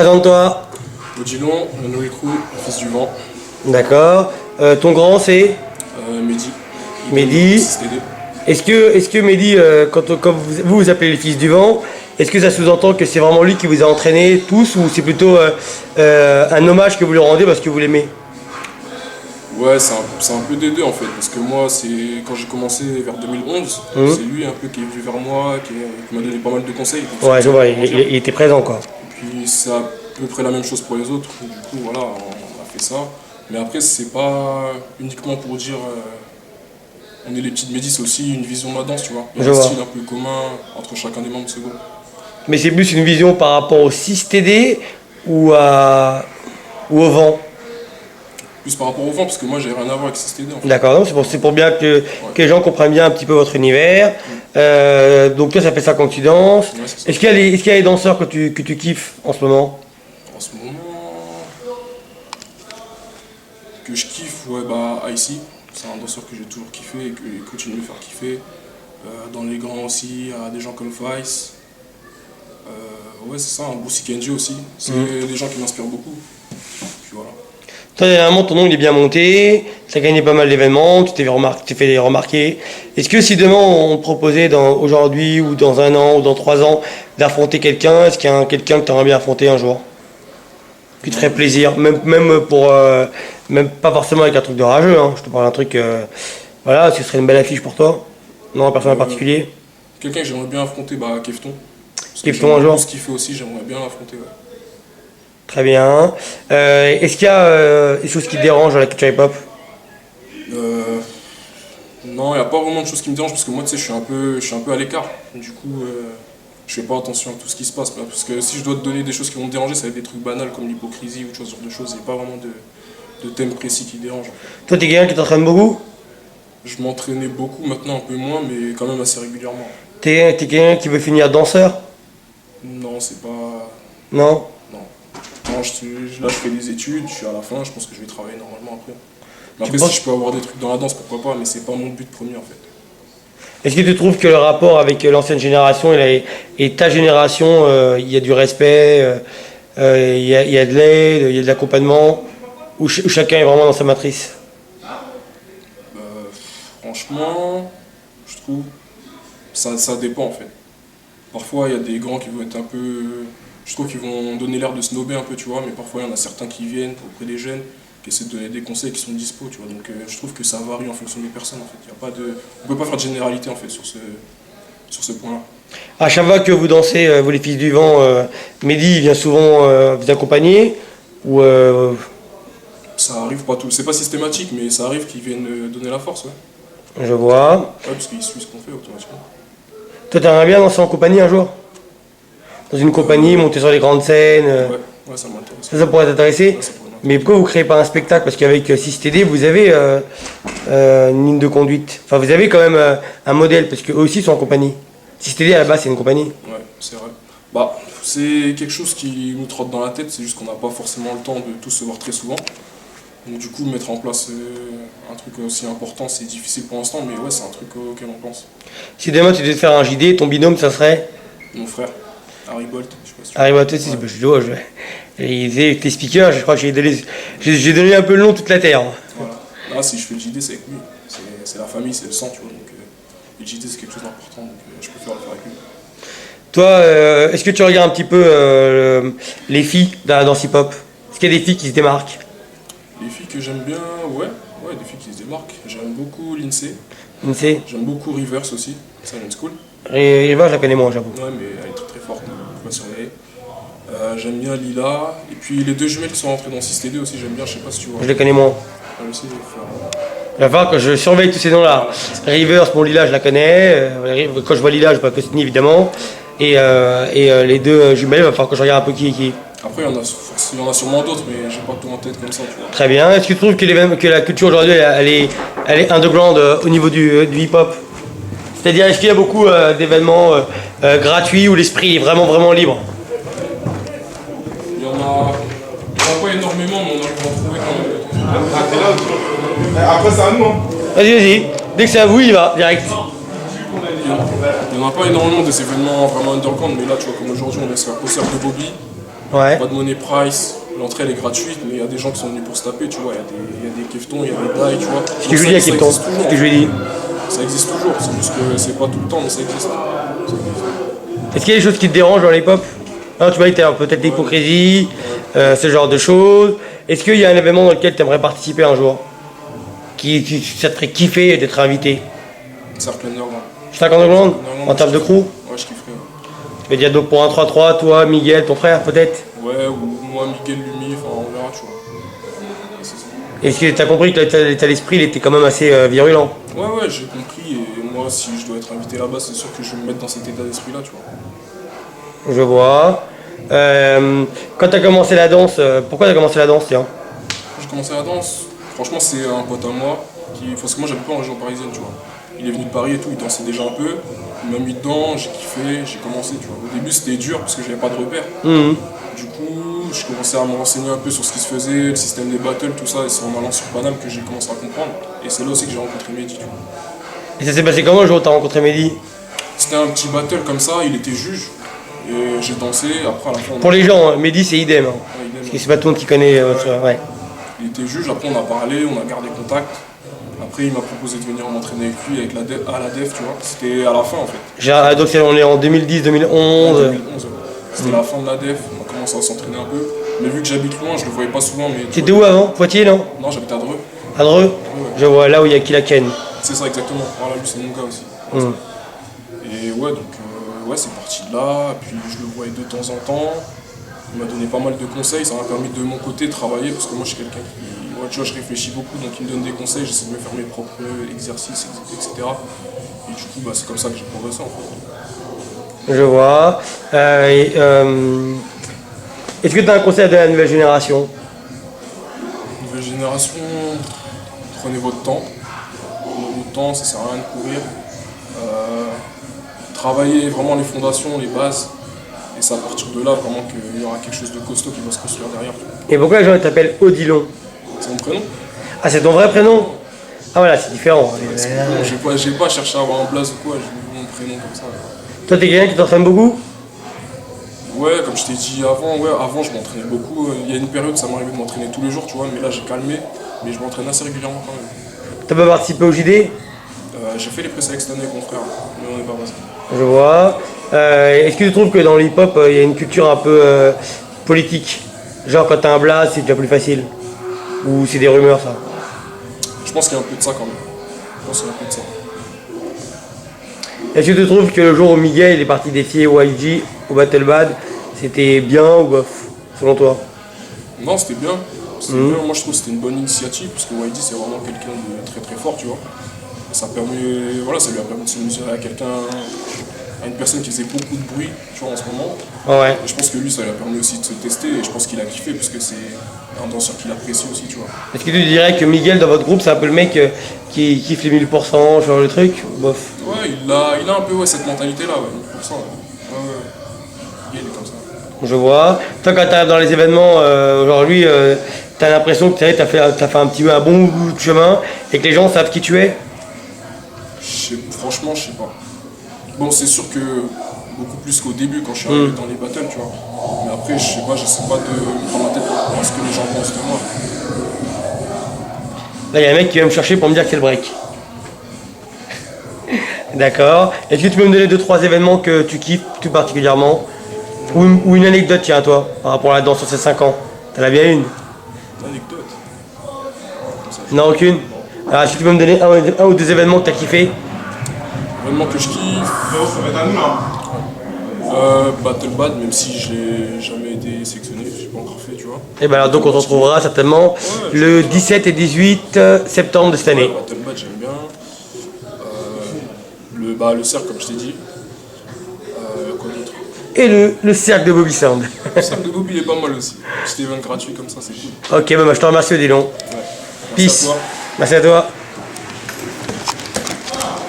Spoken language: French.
Présente-toi. Odilon, Noé Crou, fils du vent. D'accord. Ton grand, c'est Mehdi. Mehdi. Est-ce que Mehdi, quand vous appelez le fils du vent, est-ce que ça sous-entend que c'est vraiment lui qui vous a entraîné tous ou c'est plutôt un hommage que vous lui rendez parce que vous l'aimez? Ouais, c'est un peu des deux en fait, parce que moi, c'est quand j'ai commencé vers 2011, c'est lui un peu qui est venu vers moi, qui m'a donné pas mal de conseils. Ouais, je vois, il était présent quoi. Et puis c'est à peu près la même chose pour les autres, du coup voilà, on a fait ça. Mais après, c'est pas uniquement pour dire on est les petites Mehdi, c'est aussi une vision de la danse, tu vois. Il y a un style un peu commun entre chacun des membres de ce groupe. Mais c'est plus une vision par rapport au 6TD ou au vent? Plus par rapport au vent, parce que moi j'ai rien à voir avec CSTD en fait. D'accord, c'est pour bien que les gens comprennent bien un petit peu votre univers. Donc toi, ça fait ça quand tu danses. Ouais, c'est ça. Est-ce qu'il y a des danseurs que tu kiffes en ce moment? En ce moment, que je kiffe, ouais, bah Icy, c'est un danseur que j'ai toujours kiffé et que je continue de faire kiffer. Dans les grands aussi, il y a des gens comme Vice. Ouais, c'est ça, un Brucey Kenji aussi. C'est des gens qui m'inspirent beaucoup. Puis voilà. Toi, dernièrement, ton nom il est bien monté, tu as gagné pas mal d'événements, tu t'es fait remarquer. Est-ce que si demain on te proposait aujourd'hui ou dans un an ou dans 3 ans d'affronter quelqu'un, est-ce qu'il y a quelqu'un que tu aimerais bien affronter un jour? Qui te ferait plaisir, même pour. Même pas forcément avec un truc de rageux, hein. Je te parle d'un truc. Voilà, ce serait une belle affiche pour toi? Non, un personnage particulier? Quelqu'un que j'aimerais bien affronter, bah Kefton. Kefton un jour? Ce qu'il fait aussi, j'aimerais bien l'affronter, ouais. Très bien. Est-ce qu'il y a des choses qui te dérangent dans la culture hip-hop? Non, il n'y a pas vraiment de choses qui me dérangent parce que moi, tu sais, je suis un peu à l'écart. Du coup, je fais pas attention à tout ce qui se passe. Parce que si je dois te donner des choses qui vont te déranger, ça va être des trucs banals comme l'hypocrisie ou ce genre de choses. Il n'y a pas vraiment de thème précis qui dérange. Toi, t'es quelqu'un qui t'entraîne beaucoup? Je m'entraînais beaucoup, maintenant un peu moins, mais quand même assez régulièrement. T'es quelqu'un qui veut finir danseur? Non, c'est pas. Non? Non. Non, là, je fais des études, je suis à la fin, je pense que je vais travailler normalement après. Mais après, si je peux avoir des trucs dans la danse, pourquoi pas, mais c'est pas mon but premier en fait. Est-ce que tu trouves que le rapport avec l'ancienne génération et ta génération, il y a du respect, il y a de l'aide, il y a de l'accompagnement, où chacun est vraiment dans sa matrice? Franchement, je trouve ça dépend en fait. Parfois, il y a des grands qui vont être un peu. Je trouve qu'ils vont donner l'air de snobber un peu, tu vois, mais parfois, il y en a certains qui viennent auprès des jeunes, qui essaient de donner des conseils, qui sont dispo, tu vois. Donc, je trouve que ça varie en fonction des personnes en fait. Il y a pas de. On peut pas faire de généralité en fait sur ce point-là. À chaque fois que vous dansez, vous les fils du vent, Mehdi vient souvent vous accompagner ou Ça arrive pas tout. C'est pas systématique, mais ça arrive qu'ils viennent donner la force, ouais. je vois. Ouais, parce qu'ils suivent ce qu'on fait automatiquement. Toi, t'aimerais bien danser en compagnie un jour? Dans une compagnie, monter sur les grandes scènes Ouais, ça m'intéresse. ça pourrait t'intéresser? Ouais, ça pourrait m'intéresser. Mais pourquoi vous créez pas un spectacle? Parce qu'avec 6TD, vous avez une ligne de conduite. Enfin, vous avez quand même un modèle, parce qu'eux aussi sont en compagnie. 6TD, à la base, c'est une compagnie. Ouais, c'est vrai. Bah, c'est quelque chose qui nous trotte dans la tête, c'est juste qu'on n'a pas forcément le temps de tous se voir très souvent. Donc du coup, mettre en place un truc aussi important, c'est difficile pour l'instant, mais ouais, c'est un truc auquel on pense. Si demain, tu devais te faire un JD, ton binôme, ça serait Mon frère, Harry Bolt, je sais pas si tu Harry Bolt, il disait avec tes speakers, je crois que j'ai donné un peu le nom toute la terre. Voilà. Là, si je fais le JD, c'est avec lui. C'est la famille, c'est le sang, tu vois. Donc le JD, c'est quelque chose d'important, donc je préfère le faire avec lui. Toi, est-ce que tu regardes un petit peu les filles dans la danse hip-hop? Est-ce qu'il y a des filles qui se démarquent? Les filles que j'aime bien, ouais, des filles qui se démarquent. J'aime beaucoup Lindsay. Lindsay? J'aime beaucoup Rivers aussi, Silent School. Riva, je la connais moins, j'avoue. Ouais, mais elle est très très forte, on va surveiller. J'aime bien Lila, et puis les deux jumelles qui sont rentrées dans 6TD aussi, j'aime bien, je sais pas si tu vois. Je les connais moins. Elle aussi, Il va falloir que je surveille tous ces noms-là. Rivers, bon, Lila, je la connais. Quand je vois Lila, je vois Costini, évidemment. Et les deux jumelles, il va falloir que je regarde un peu qui est qui. Après, il y en a sûrement d'autres, mais j'ai pas tout en tête comme ça, tu vois. Très bien. Est-ce que tu trouves que la culture aujourd'hui, elle est underground au niveau du hip-hop? C'est-à-dire, est-ce qu'il y a beaucoup d'événements gratuits où l'esprit est vraiment, vraiment libre? Il y en a pas énormément, mais on arrive à en trouver quand même. Après, c'est à nous, hein. Vas-y. Dès que c'est à vous, il va, direct. Il n'y en a pas énormément des événements vraiment underground, mais là, tu vois, comme aujourd'hui, on est sur un concert de Bobby. Ouais. Pas de money price, l'entrée elle est gratuite, mais il y a des gens qui sont venus pour se taper, tu vois. Il y a des keftons, il y a des dailles, tu vois. Ce que je lui dis à Kipton, ce que je lui dis. Ça existe toujours, c'est juste que c'est pas tout le temps, mais ça existe. Est-ce qu'il y a des choses qui te dérangent dans l'hip-hop? Non, tu m'as dit peut-être l'hypocrisie, ce genre de choses. Est-ce qu'il y a un événement dans lequel tu aimerais participer un jour? Ça te ferait kiffer d'être invité? Cercle Underground. 50 Underground en termes de crew? Ouais, je kifferais. Tu veux dire donc pour un 3-3, toi, Miguel, ton frère peut-être? Ouais, ou moi, Miguel, Lumi, enfin on verra, tu vois. C'est ça. Est-ce que tu as compris que l'état d'esprit il était quand même assez virulent? Ouais, j'ai compris, et moi, si je dois être invité là-bas, c'est sûr que je vais me mettre dans cet état d'esprit-là, tu vois. Je vois. Quand tu as commencé la danse, pourquoi tu as commencé la danse, tiens? J'ai commencé la danse, franchement, c'est un pote à moi, parce que moi, j'habite pas en région parisienne, tu vois. Il est venu de Paris et tout, il dansait déjà un peu, il m'a mis dedans, j'ai kiffé, j'ai commencé, tu vois. Au début, c'était dur parce que j'avais pas de repères. Du coup, je commençais à me renseigner un peu sur ce qui se faisait, le système des battles, tout ça, et c'est en allant sur Paname que j'ai commencé à comprendre. Et c'est là aussi que j'ai rencontré Mehdi, tu vois. Et ça s'est passé comment le jour où tu as rencontré Mehdi? C'était un petit battle comme ça, il était juge, et j'ai dansé, après à la fin... Pour les gens, Mehdi c'est idem. Hein. Ouais, idem, Parce que c'est pas tout le monde qui connaît. Ouais. Il était juge, après on a parlé, on a gardé contact. Après il m'a proposé de venir m'entraîner avec lui avec à la def, tu vois. C'était à la fin en fait. Donc on est en 2010-2011. 2011, ouais. C'était la fin de la def, on a commencé à s'entraîner un peu. Mais vu que j'habite loin, je le voyais pas souvent. Mais t'étais où avant? Poitiers, non? Non, j'habite à Dreux. À Dreux? Ouais. Je vois, là où il y a Kilaken. C'est ça exactement, voilà, lui c'est mon gars aussi. Et ouais, donc ouais, c'est parti de là, puis je le voyais de temps en temps. Il m'a donné pas mal de conseils, ça m'a permis de mon côté de travailler, parce que moi je suis quelqu'un qui, ouais, tu vois, je réfléchis beaucoup, donc il me donne des conseils, j'essaie de me faire mes propres exercices, etc. Et du coup, bah, c'est comme ça que j'ai progressé en fait. Je vois. Est-ce que tu as un conseil à donner à la nouvelle génération? Nouvelle génération, prenez votre temps. Prenez votre temps, ça sert à rien de courir. Travaillez vraiment les fondations, les bases. Et c'est à partir de là vraiment qu'il y aura quelque chose de costaud qui va se construire derrière. Et pourquoi les gens t'appellent Odilon? C'est mon prénom. Ah, c'est ton vrai prénom? Ah voilà, c'est différent. Ouais, j'ai pas cherché à avoir un blaze ou quoi, j'ai mis mon prénom comme ça. Toi, t'es quelqu'un qui t'entraîne beaucoup? Ouais, comme je t'ai dit avant, avant je m'entraînais beaucoup. Il y a une période, ça m'arrivait de m'entraîner tous les jours, tu vois, mais là j'ai calmé. Mais je m'entraîne assez régulièrement quand même. T'as pas participé au JD? J'ai fait les présélects cette année avec mon frère, mais on n'est pas passé. Je vois. Est-ce que tu trouves que dans le hip-hop, il y a une culture un peu politique? Genre quand t'as un blaze, c'est déjà plus facile? Ou c'est des rumeurs, ça? Je pense qu'il y a un peu de ça quand même. Je pense qu'il y a un peu de ça. Est-ce que tu trouves que le jour où Miguel est parti défier YG au Battle Bad, c'était bien ou bof, selon toi? Non, c'était bien. C'était bien. Moi je trouve que c'était une bonne initiative, parce que YG c'est vraiment quelqu'un de très très fort, tu vois. Et ça permet, voilà, ça lui a permis de se mesurer à quelqu'un, à une personne qui faisait beaucoup de bruit, tu vois, en ce moment. Ouais. Et je pense que lui, ça lui a permis aussi de se tester, et je pense qu'il a kiffé, parce que c'est un danseur qu'il apprécie aussi, tu vois. Est-ce que tu dirais que Miguel, dans votre groupe, c'est un peu le mec qui kiffe les 1000%, genre le truc? Bof. Ouais, il a un peu cette mentalité-là, ouais, 1000%. Ouais. Il est comme ça. Je vois. Toi, quand tu arrives dans les événements, aujourd'hui, t'as l'impression que t'as fait un bon bout de chemin et que les gens savent qui tu es? Franchement, je sais pas. Bon, c'est sûr que beaucoup plus qu'au début quand je suis arrivé dans les battles, tu vois. Mais après, je sais pas de me prendre la tête pour ce que les gens pensent de moi. Là, il y a un mec qui vient me chercher pour me dire que c'est le break. D'accord. Est-ce que tu peux me donner 2-3 événements que tu kiffes tout particulièrement? Ou une anecdote, tiens, à toi, par rapport à la danse sur ces 5 ans? T'en as bien une? Une anecdote. Non, aucune? Alors, est-ce que tu peux me donner un ou deux événements que t'as kiffé? Événement que je kiffe. Ça va être à nous là. Battle Bad, même si j'ai jamais été sélectionné, j'ai pas encore fait, tu vois. Et ben alors donc on se retrouvera certainement le 17 et 18 septembre de cette année. Ouais, Battle Bad, j'aime bien. Le cercle, comme je t'ai dit. Quoi d'autre? Et le cercle de Bobby Sound. Le cercle de Bobby, il est pas mal aussi. Petit event gratuit comme ça, c'est cool. Ok, bah, je te remercie Odilon. Ouais. Peace. Merci à toi. Merci à toi.